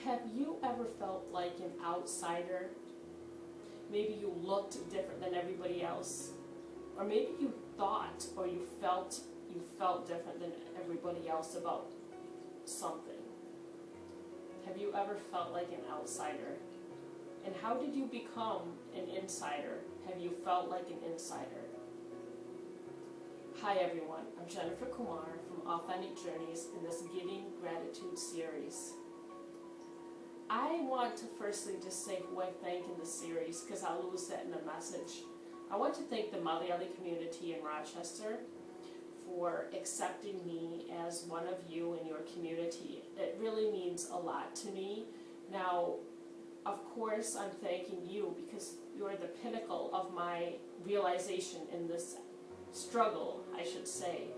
Have you ever felt like an outsider? Maybe you looked different than everybody else. Or maybe you thought or you felt different than everybody else about something. Have you ever felt like an outsider? And how did you become an insider? Have you felt like an insider? Hi everyone, I'm Jennifer Kumar from Authentic Journeys in this Giving Gratitude series. I want to firstly just say who I thank in this series, because I'll lose that in the message. I want to thank the Malayalee community in Rochester for accepting me as one of you in your community. It really means a lot to me. Now, of course, I'm thanking you because you're the pinnacle of my realization in this struggle, I should say.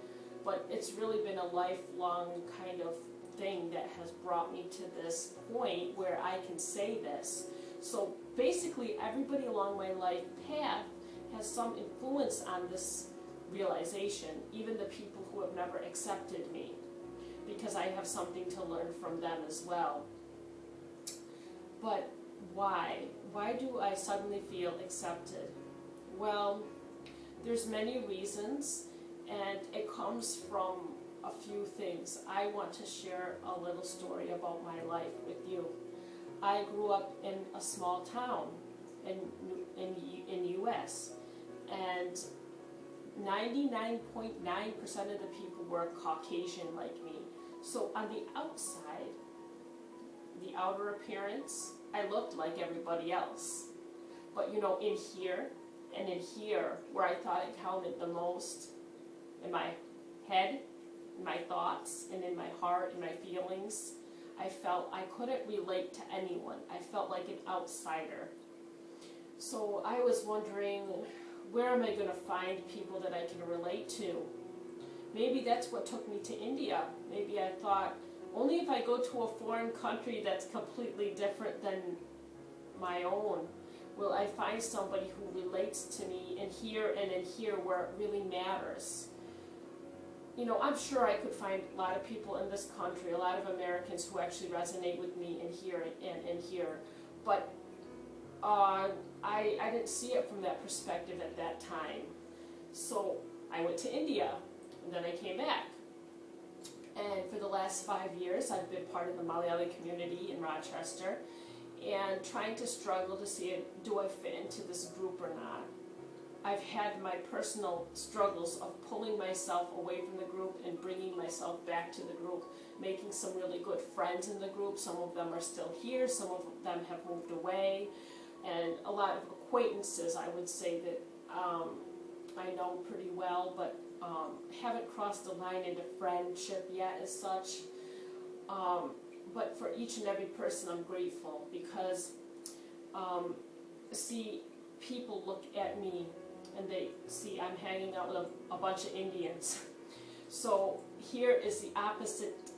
But it's really been a lifelong kind of thing that has brought me to this point where I can say this. So basically, everybody along my life path has some influence on this realization, even the people who have never accepted me, because I have something to learn from them as well. But why? Why do I suddenly feel accepted? Well, there's many reasons, and it comes from a few things. I want to share a little story about my life with you. I grew up in a small town in US, and 99.9% of the people were Caucasian like me. So on the outside, the outer appearance, I looked like everybody else. But you know, in here and in here, where I thought it counted the most, in my head, in my thoughts, and in my heart, in my feelings, I felt I couldn't relate to anyone. I felt like an outsider. So I was wondering, where am I going to find people that I can relate to? Maybe that's what took me to India. Maybe I thought, only if I go to a foreign country that's completely different than my own, will I find somebody who relates to me in here and in here where it really matters. You know, I'm sure I could find a lot of people in this country, a lot of Americans who actually resonate with me in here and in here, but I didn't see it from that perspective at that time. So I went to India, and then I came back. And for the last 5 years, I've been part of the Malayalee community in Rochester, and trying to struggle to see, do I fit into this group or not? I've had my personal struggles of pulling myself away from the group and bringing myself back to the group, making some really good friends in the group. Some of them are still here, some of them have moved away, and a lot of acquaintances, I would say, that I know pretty well, but haven't crossed the line into friendship yet as such. But for each and every person, I'm grateful because, see, people look at me and they see I'm hanging out with a bunch of Indians. So here is the opposite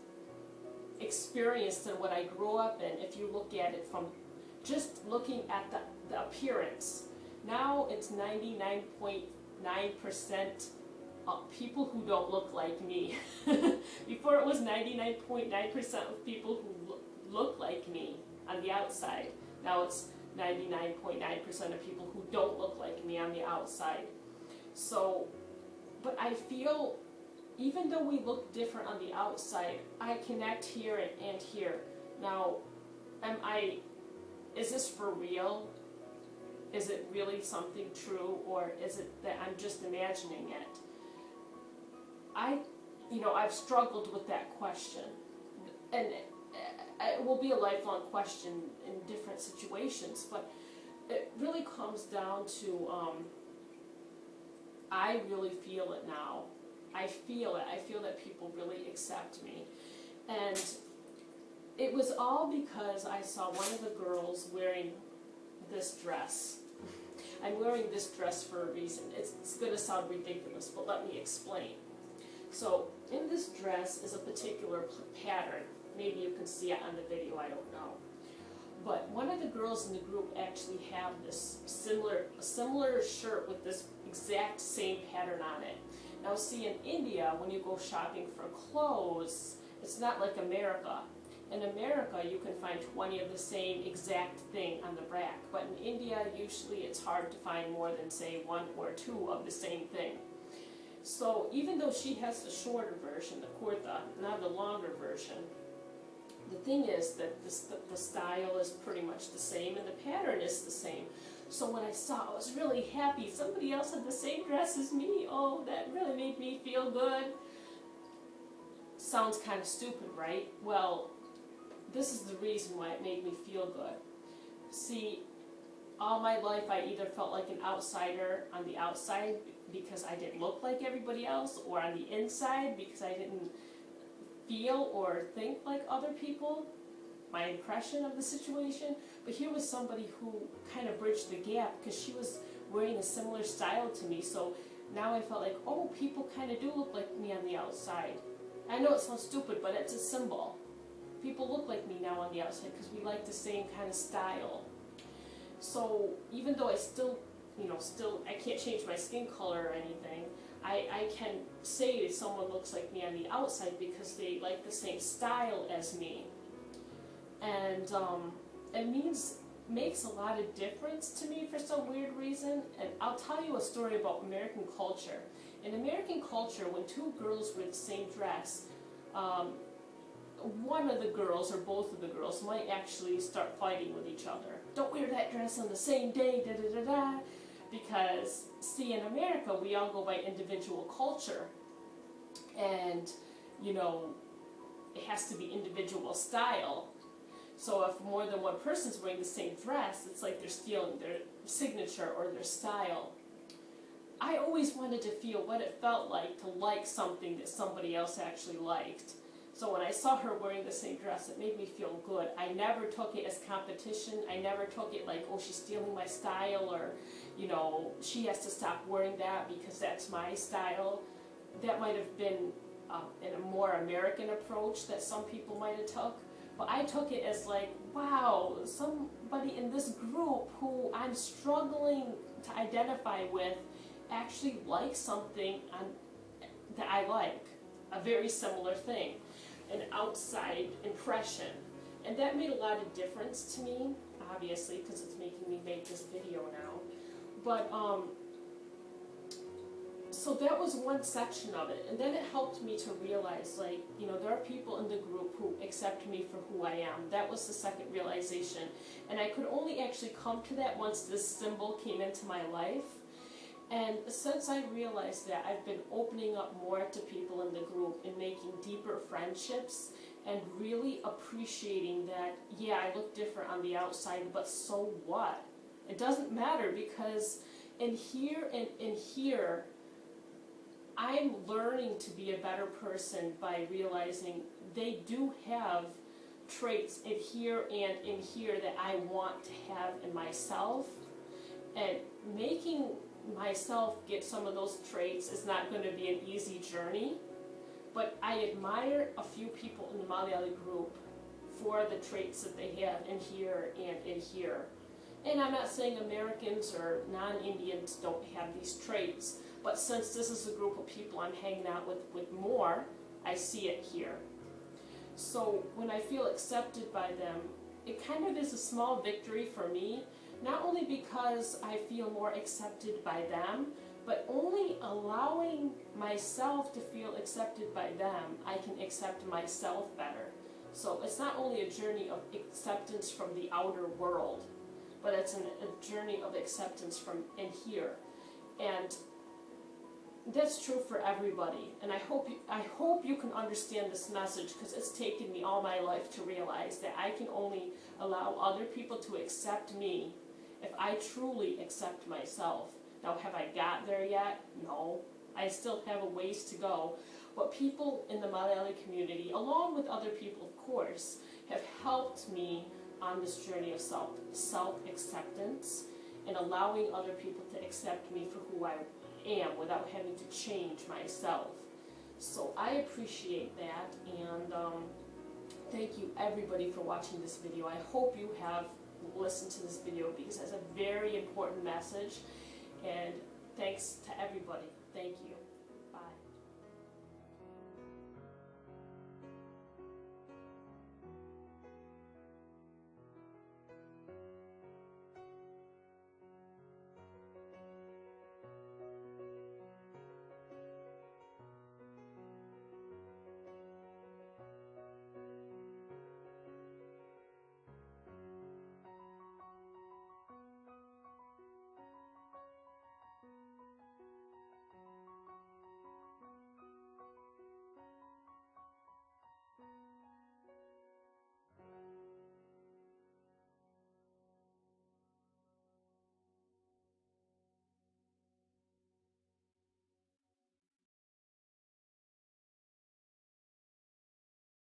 experience than what I grew up in, if you look at it from just looking at the appearance. Now it's 99.9% people who don't look like me. Before it was 99.9% of people who look like me on the outside. Now it's 99.9% of people who don't look like me on the outside. So, but I feel, even though we look different on the outside, I connect here and here. Now, is this for real? Is it really something true, or is it that I'm just imagining it? I've struggled with that question, and it will be a lifelong question in different situations, but it really comes down to, I really feel it now. I feel it. I feel that people really accept me. And it was all because I saw one of the girls wearing this dress. I'm wearing this dress for a reason. It's going to sound ridiculous, but let me explain. So in this dress is a particular pattern. Maybe you can see it on the video, I don't know. But one of the girls in the group actually have this similar shirt with this exact same pattern on it. Now see, in India, when you go shopping for clothes, it's not like America. In America, you can find 20 of the same exact thing on the rack, but in India, usually it's hard to find more than, say, 1 or 2 of the same thing. So even though she has the shorter version, the kurta, not the longer version, the thing is that the style is pretty much the same and the pattern is the same. So when I saw, I was really happy. Somebody else had the same dress as me. Oh, that really made me feel good. Sounds kind of stupid, right? Well, this is the reason why it made me feel good. See, all my life I either felt like an outsider on the outside because I didn't look like everybody else, or on the inside because I didn't feel or think like other people, my impression of the situation. But here was somebody who kind of bridged the gap because she was wearing a similar style to me. So now I felt like, oh, people kind of do look like me on the outside. I know it sounds stupid, but it's a symbol. People look like me now on the outside because we like the same kind of style. So even though I still I can't change my skin color or anything, I can say that someone looks like me on the outside because they like the same style as me. And it makes a lot of difference to me for some weird reason. And I'll tell you a story about American culture. In American culture, when 2 girls wear the same dress, one of the girls or both of the girls might actually start fighting with each other. Don't wear that dress on the same day, da da da da. Because, see, in America, we all go by individual culture. And, it has to be individual style. So if more than one person's wearing the same dress, it's like they're stealing their signature or their style. I always wanted to feel what it felt like to like something that somebody else actually liked. So when I saw her wearing the same dress, it made me feel good. I never took it as competition. I never took it like, oh, she's stealing my style, or, she has to stop wearing that because that's my style. That might have been in a more American approach that some people might have took. But I took it as like, wow, somebody in this group who I'm struggling to identify with actually likes something that I like, a very similar thing, an outside impression. And that made a lot of difference to me, obviously, because it's making me make this video now. But, so that was one section of it. And then it helped me to realize, like, there are people in the group who accept me for who I am. That was the second realization. And I could only actually come to that once this symbol came into my life. And since I realized that, I've been opening up more to people in the group and making deeper friendships and really appreciating that, yeah, I look different on the outside, but so what? It doesn't matter, because in here, I'm learning to be a better person by realizing they do have traits in here and in here that I want to have in myself, and making myself get some of those traits is not going to be an easy journey, but I admire a few people in the Malayalee group for the traits that they have in here and in here. And I'm not saying Americans or non-Indians don't have these traits, but since this is a group of people I'm hanging out with more, I see it here. So when I feel accepted by them, it kind of is a small victory for me, not only because I feel more accepted by them, but only allowing myself to feel accepted by them, I can accept myself better. So it's not only a journey of acceptance from the outer world, but it's a journey of acceptance from in here. And that's true for everybody. And I hope you can understand this message, because it's taken me all my life to realize that I can only allow other people to accept me if I truly accept myself. Now, have I got there yet? No. I still have a ways to go. But people in the Malayalee community, along with other people, of course, have helped me on this journey of self-acceptance and allowing other people to accept me for who I am without having to change myself. So I appreciate that, and thank you everybody for watching this video. I hope you have listened to this video, because it's a very important message, and thanks to everybody. Thank you.